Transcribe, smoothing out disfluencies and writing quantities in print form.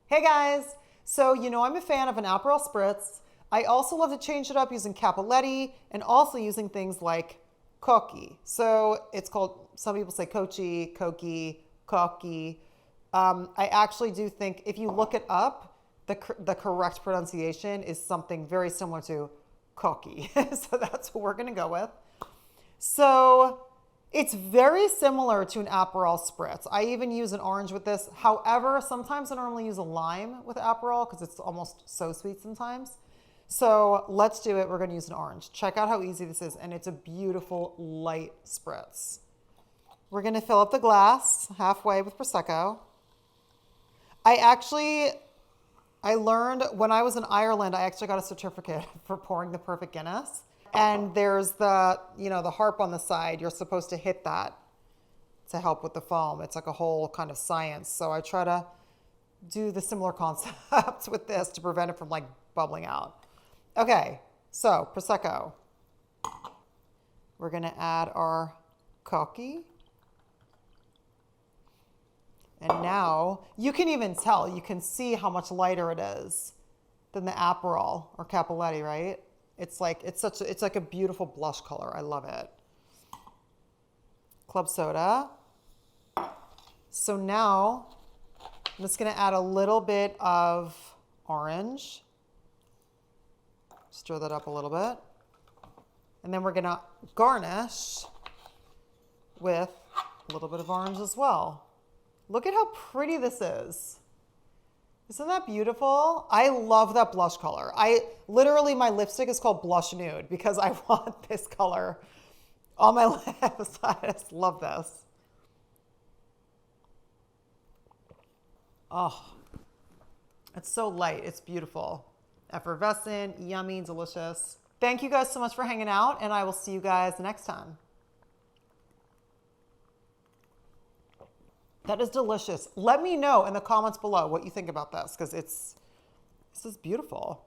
Hey guys! So, I'm a fan of an Aperol Spritz. I also love to change it up using Cappelletti and also using things like Cocchi. So it's called, some people say Cocchi, Cocchi, Cocchi. I actually do think if you look it up, the correct pronunciation is something very similar to Cocchi. So that's what we're going to go with. So it's very similar to an Aperol Spritz. I even use an orange with this. However, sometimes I normally use a lime with Aperol because it's almost so sweet sometimes. So let's do it. We're going to use an orange. Check out how easy this is. And it's a beautiful light Spritz. We're going to fill up the glass halfway with Prosecco. I learned when I was in Ireland, I actually got a certificate for pouring the perfect Guinness. And there's the harp on the side. You're supposed to hit that to help with the foam. It's like a whole kind of science. So I try to do the similar concept with this to prevent it from like bubbling out. Okay, so Prosecco. We're gonna add our Cocchi. And now you can even tell, you can see how much lighter it is than the Aperol or Cappelletti, right? It's like a beautiful blush color. I love it. Club soda. So now I'm just going to add a little bit of orange. Stir that up a little bit. And then we're going to garnish with a little bit of orange as well. Look at how pretty this is. Isn't that beautiful? I love that blush color. Literally, my lipstick is called Blush Nude because I want this color on my lips. I just love this. Oh, it's so light. It's beautiful. Effervescent, yummy, delicious. Thank you guys so much for hanging out, and I will see you guys next time. That is delicious. Let me know in the comments below what you think about this because this is beautiful.